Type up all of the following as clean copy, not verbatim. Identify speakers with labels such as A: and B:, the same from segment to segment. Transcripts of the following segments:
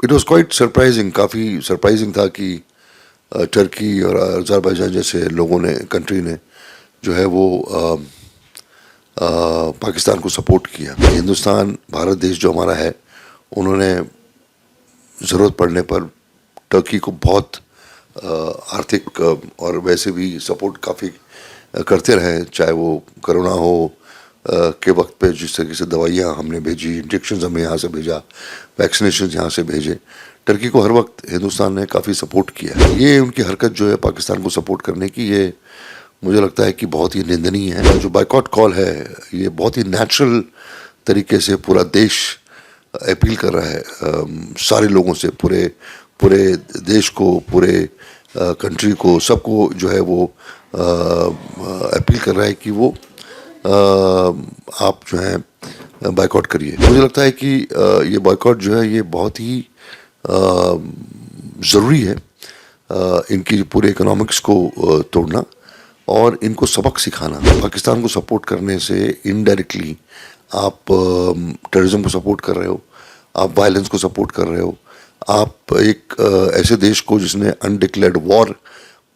A: It was quite surprising, काफ़ी surprising था कि टर्की और अज़रबैजान जैसे लोगों ने, कंट्री ने जो है वो पाकिस्तान को सपोर्ट किया। हिंदुस्तान, भारत देश जो हमारा है, उन्होंने ज़रूरत पड़ने पर टर्की को बहुत आर्थिक और वैसे भी सपोर्ट काफ़ी करते रहे, चाहे वो कोरोना हो के वक्त पे जिस तरीके से दवाइयाँ हमने भेजी, इंजेक्शन हमने यहाँ से भेजा, वैक्सीनेशन यहाँ से भेजे। टर्की को हर वक्त हिंदुस्तान ने काफ़ी सपोर्ट किया। ये उनकी हरकत जो है पाकिस्तान को सपोर्ट करने की, ये मुझे लगता है कि बहुत ही निंदनीय है। जो बाइकॉट कॉल है, ये बहुत ही नेचुरल तरीके से पूरा देश अपील कर रहा है सारे लोगों से, पूरे पूरे देश को, पूरे कंट्री को, सबको जो है वो अपील कर रहा है कि वो आप जो है बाइकआउट करिए। मुझे लगता है कि ये बाइकआउट जो है ये बहुत ही ज़रूरी है इनकी पूरे इकोनॉमिक्स को तोड़ना और इनको सबक सिखाना। पाकिस्तान को सपोर्ट करने से इनडायरेक्टली आप टेररिज्म को सपोर्ट कर रहे हो, आप वायलेंस को सपोर्ट कर रहे हो, आप एक ऐसे देश को जिसने अनडिक्लेयर्ड वॉर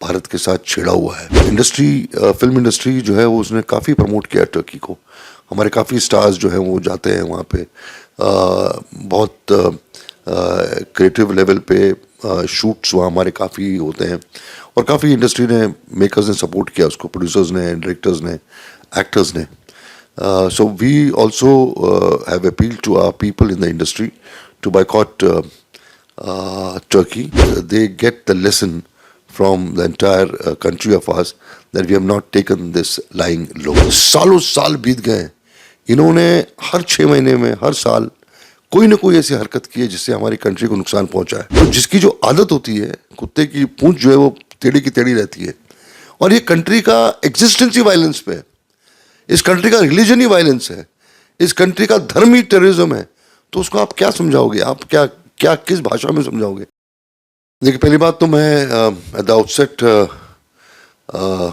A: भारत के साथ छेड़ा हुआ है। इंडस्ट्री, फिल्म इंडस्ट्री जो है वो उसने काफ़ी प्रमोट किया टर्की को। हमारे काफ़ी स्टार्स जो हैं वो जाते हैं वहाँ पे, बहुत क्रिएटिव लेवल पे शूट्स वहाँ हमारे काफ़ी होते हैं और काफ़ी इंडस्ट्री ने, मेकर्स ने सपोर्ट किया उसको, प्रोड्यूसर्स ने, डायरेक्टर्स ने, एक्टर्स ने। So we also have appealed to our people in the industry to boycott Turkey. They get the lesson from the entire country of us that we have not taken this lying low. सालों साल बीत गए, इन्होंने हर 6 महीने में, हर साल कोई ना कोई ऐसी हरकत की है जिससे हमारी कंट्री को नुकसान पहुंचा है। तो जिसकी जो आदत होती है, कुत्ते की पूंछ जो है वो टेढ़ी की टेढ़ी रहती है, और ये कंट्री का एग्जिस्टेंस ही वायलेंस पे है, इस कंट्री का रिलीजन ही वायलेंस है, इस कंट्री का धर्म ही टेररिज्म है। तो उसको आप क्या समझाओगे? आप क्या क्या किस भाषा में समझाओगे? देखिए, पहली बात तो मैं एट द आउटसेट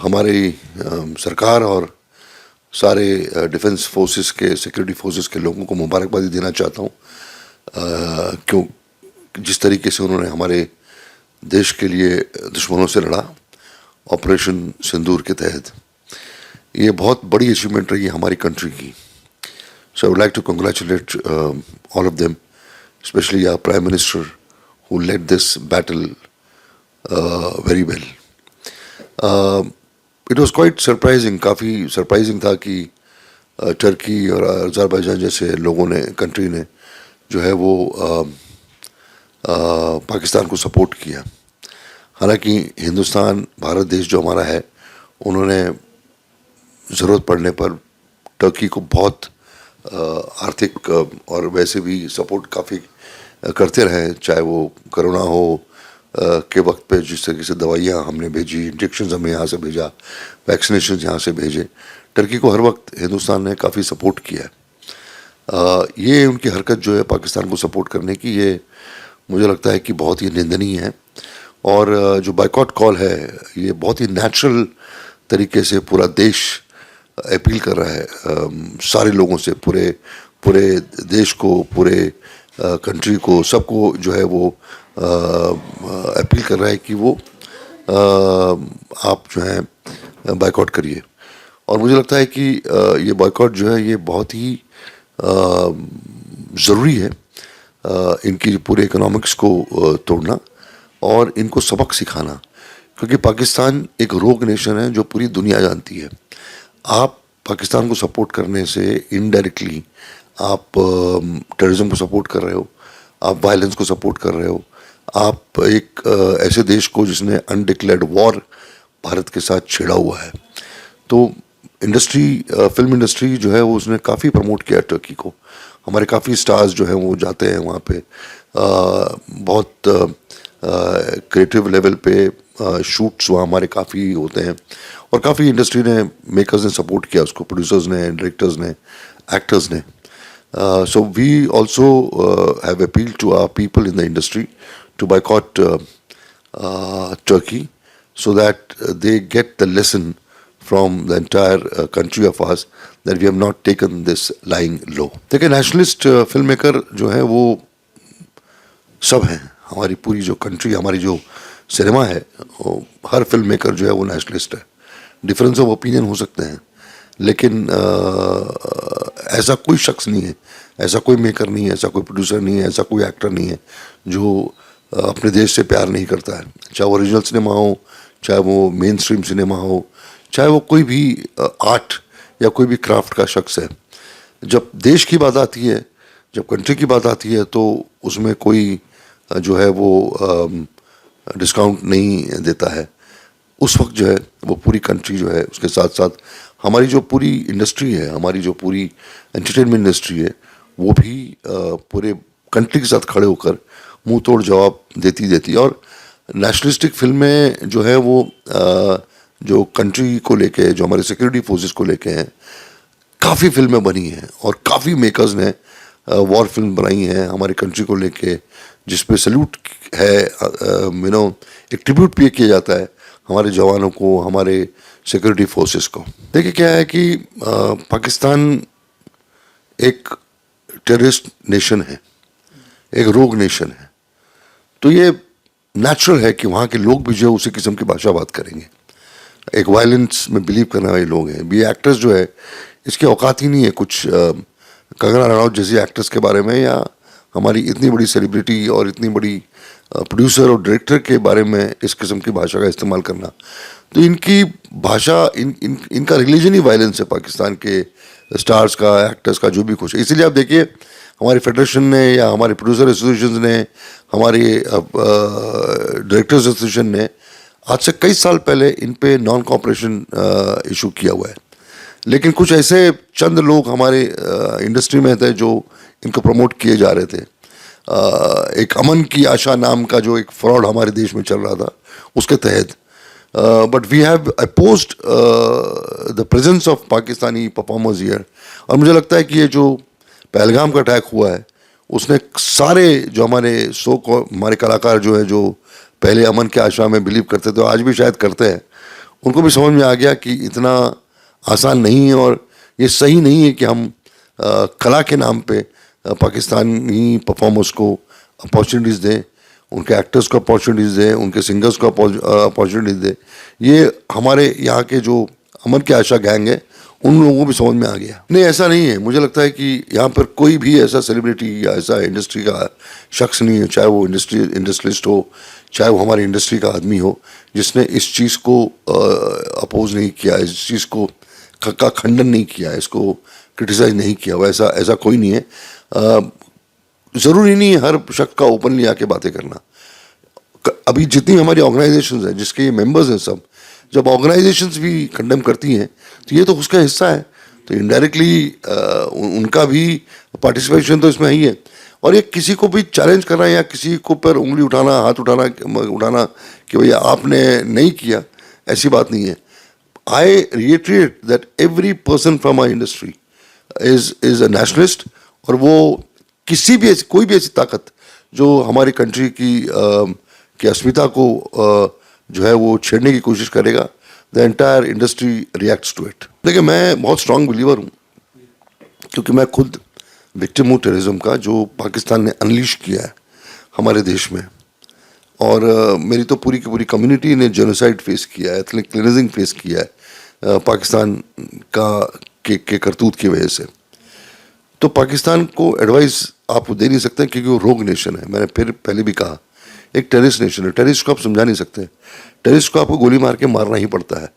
A: हमारी सरकार और सारे डिफेंस फोर्सेस के, सिक्योरिटी फोर्सेस के लोगों को मुबारकबादी देना चाहता हूँ, क्यों जिस तरीके से उन्होंने हमारे देश के लिए दुश्मनों से लड़ा ऑपरेशन सिंदूर के तहत, ये बहुत बड़ी अचीवमेंट रही है हमारी कंट्री की। So I would like to congratulate all of them, specially our prime minister who led this battle very well. It was quite surprising, काफ़ी सरप्राइजिंग था कि टर्की और अज़रबैजान जैसे लोगों ने, कंट्री ने जो है वो पाकिस्तान को सपोर्ट किया। हालांकि हिंदुस्तान, भारत देश जो हमारा है, उन्होंने ज़रूरत पड़ने पर टर्की को बहुत आर्थिक और वैसे भी सपोर्ट काफ़ी करते रहे, चाहे वो कोरोना हो के वक्त पे जिस तरीके से दवाइयाँ हमने भेजी, इंजेक्शन हमने यहाँ से भेजा, वैक्सीनेशन यहाँ से भेजे। टर्की को हर वक्त हिंदुस्तान ने काफ़ी सपोर्ट किया है। ये उनकी हरकत जो है पाकिस्तान को सपोर्ट करने की, ये मुझे लगता है कि बहुत ही निंदनीय है। और जो बाइकॉट कॉल है, ये बहुत ही नेचुरल तरीके से पूरा देश अपील कर रहा है सारे लोगों से, पूरे पूरे देश को, पूरे कंट्री को, सबको जो है वो अपील कर रहा है कि वो आप जो है बाइकआउट करिए। और मुझे लगता है कि ये बाइकआउट जो है ये बहुत ही ज़रूरी है इनकी पूरे इकोनॉमिक्स को तोड़ना और इनको सबक सिखाना, क्योंकि पाकिस्तान एक रोग नेशन है जो पूरी दुनिया जानती है। आप पाकिस्तान को सपोर्ट करने से इनडायरेक्टली आप टेररिज्म को सपोर्ट कर रहे हो, आप वायलेंस को सपोर्ट कर रहे हो, आप एक ऐसे देश को जिसने अनडिक्लेयर्ड वॉर भारत के साथ छेड़ा हुआ है। तो इंडस्ट्री, फिल्म इंडस्ट्री जो है वो उसने काफ़ी प्रमोट किया टर्की को। हमारे काफ़ी स्टार्स जो हैं वो जाते हैं वहाँ पे, बहुत क्रिएटिव लेवल पे शूट्स वहाँ हमारे काफ़ी होते हैं और काफ़ी इंडस्ट्री ने, मेकर्स ने सपोर्ट किया उसको, प्रोड्यूसर्स ने, डायरेक्टर्स ने, एक्टर्स ने। So we also have appealed to our people in the industry to boycott Turkey, so that they get the lesson from the entire country of us that we have not taken this lying low. देखिए, nationalist film maker जो है वो सब हैं। हमारी पूरी जो country, हमारी जो सिनेमा है, हर फिल्म मेकर जो है वो नेशनलिस्ट है। डिफरेंस ऑफ ओपिनियन हो सकते हैं, लेकिन ऐसा कोई शख्स नहीं है, ऐसा कोई मेकर नहीं है, ऐसा कोई प्रोड्यूसर नहीं है, ऐसा कोई एक्टर नहीं है जो अपने देश से प्यार नहीं करता है। चाहे वो ओरिजिनल सिनेमा हो, चाहे वो मेन स्ट्रीम सिनेमा हो, चाहे वो कोई भी आर्ट या कोई भी क्राफ्ट का शख्स है। जब देश की बात आती है, जब कंट्री की बात आती है, तो उसमें कोई जो है वो डिस्काउंट नहीं देता है। उस वक्त जो है वो पूरी कंट्री जो है, उसके साथ साथ हमारी जो पूरी इंडस्ट्री है, हमारी जो पूरी एंटरटेनमेंट इंडस्ट्री है, वो भी पूरे कंट्री के साथ खड़े होकर मुंह तोड़ जवाब देती है। और नेशनलिस्टिक फिल्में जो है वो जो कंट्री को लेके, जो हमारे सिक्योरिटी फोर्सेस को लेके हैं, काफ़ी फिल्में बनी हैं और काफ़ी मेकर्स ने वॉर फिल्म बनाई हैं हमारी कंट्री को लेके, जिस पे सल्यूट है, एक ट्रिब्यूट पे किया जाता है हमारे जवानों को, हमारे सिक्योरिटी फोर्सेस को। देखिए क्या है कि पाकिस्तान एक टेररिस्ट नेशन है, एक रोग नेशन है, तो ये नेचुरल है कि वहाँ के लोग भी जो है उसी किस्म की भाषा बात करेंगे। एक वायलेंस में बिलीव करने वाले लोग हैं। ये एक्टर्स जो है, इसकी औकात ही नहीं है कुछ कंगना रनौत जैसी एक्ट्रेस के बारे में, या हमारी इतनी बड़ी सेलिब्रिटी और इतनी बड़ी प्रोड्यूसर और डायरेक्टर के बारे में इस किस्म की भाषा का इस्तेमाल करना। तो इनकी भाषा, इनका रिलीजन ही वायलेंस है। पाकिस्तान के स्टार्स का, एक्टर्स का, जो भी कुछ है। इसीलिए आप देखिए हमारे फेडरेशन ने, या हमारे प्रोड्यूसर एसोसिएशन ने, हमारे डायरेक्टर्स एसोसिएशन ने आज से कई साल पहले इन पे नॉन कॉपरेशन इशू किया हुआ है। लेकिन कुछ ऐसे चंद लोग हमारे इंडस्ट्री में थे जो इनको प्रमोट किए जा रहे थे। एक अमन की आशा नाम का जो एक फ्रॉड हमारे देश में चल रहा था, उसके तहत but we have opposed the presence of Pakistani performers here. और मुझे लगता है कि ये जो पहलगाम का अटैक हुआ है, उसने सारे जो हमारे कलाकार जो है, जो पहले अमन के आशा में बिलीव करते थे, आज भी शायद करते हैं, उनको भी समझ में आ गया कि इतना आसान नहीं है और ये सही नहीं है कि हम कला के नाम पे पाकिस्तानी परफॉर्मर्स को अपॉर्चुनिटीज़ दें, उनके एक्टर्स को अपॉर्चुनिटीज़ दें, उनके सिंगर्स को अपॉर्चुनिटीज़ दें। ये हमारे यहाँ के जो अमन के आशा गैंग है, उन लोगों को भी समझ में आ गया। नहीं, ऐसा नहीं है। मुझे लगता है कि यहाँ पर कोई भी ऐसा सेलिब्रिटी या ऐसा इंडस्ट्री का शख्स नहीं है, चाहे वो इंडस्ट्रियलिस्ट हो, चाहे वो हमारी इंडस्ट्री का आदमी हो, जिसने इस चीज़ को अपोज नहीं किया, इस चीज़ को का खंडन नहीं किया, इसको क्रिटिसाइज नहीं किया। वैसा ऐसा कोई नहीं है। ज़रूरी नहीं है हर शख्स का ओपनली आके बातें करना। अभी जितनी हमारी ऑर्गेनाइजेशंस हैं, जिसके ये मेंबर्स हैं, सब जब ऑर्गेनाइजेशंस भी कंडेम करती हैं, तो ये तो उसका हिस्सा है। तो इनडायरेक्टली उनका भी पार्टिसिपेशन तो इसमें ही है। और ये किसी को भी चैलेंज करना या किसी को पर उंगली उठाना, हाथ उठाना कि भैया आपने नहीं किया, ऐसी बात नहीं है। I reiterate that every person from our industry is a nationalist, और वो कोई भी ऐसी ताकत जो हमारी कंट्री की अस्मिता को जो है वो छेड़ने की कोशिश करेगा, the entire industry reacts to it. देखिए, मैं बहुत स्ट्रांग बिलीवर हूँ, क्योंकि मैं खुद विक्टिम हूँ टेररिज्म का, जो पाकिस्तान ने अनलीश किया है हमारे देश में। और मेरी तो पूरी की पूरी कम्युनिटी ने जेनोसाइड फेस किया है, एथनिक क्लींजिंग फेस किया है पाकिस्तान के करतूत की वजह से। तो पाकिस्तान को एडवाइस आप दे नहीं सकते, क्योंकि वो रोग नेशन है। मैंने फिर पहले भी कहा, एक टेररिस्ट नेशन है। टेररिस्ट को आप समझा नहीं सकते, टेररिस्ट को आपको गोली मार के मारना ही पड़ता है।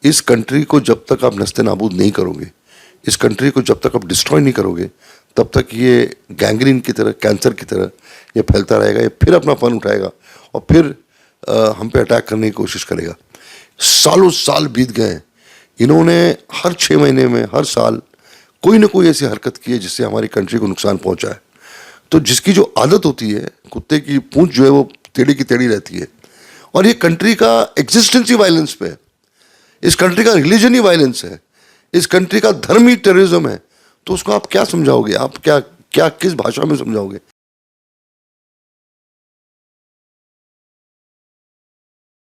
A: इस कंट्री को जब तक आप नस्ते नाबूद नहीं करोगे, इस कंट्री को जब तक आप डिस्ट्रॉय नहीं करोगे, तब तक ये गैंग्रीन की तरह, कैंसर की तरह ये फैलता रहेगा। ये फिर अपना फन उठाएगा और फिर हम पे अटैक करने की कोशिश करेगा। सालों साल बीत गए, इन्होंने हर 6 महीने में, हर साल कोई ना कोई ऐसी हरकत की है जिससे हमारी कंट्री को नुकसान पहुंचा है। तो जिसकी जो आदत होती है, कुत्ते की पूंछ जो है वो टेढ़ी की टेढ़ी रहती है। और ये कंट्री का एग्जिस्टेंस ही वायलेंस पे है, इस कंट्री का रिलीजन ही वायलेंस है, इस कंट्री का धर्म ही टेररिज्म है। तो उसको आप क्या समझाओगे? आप क्या किस भाषा में समझाओगे?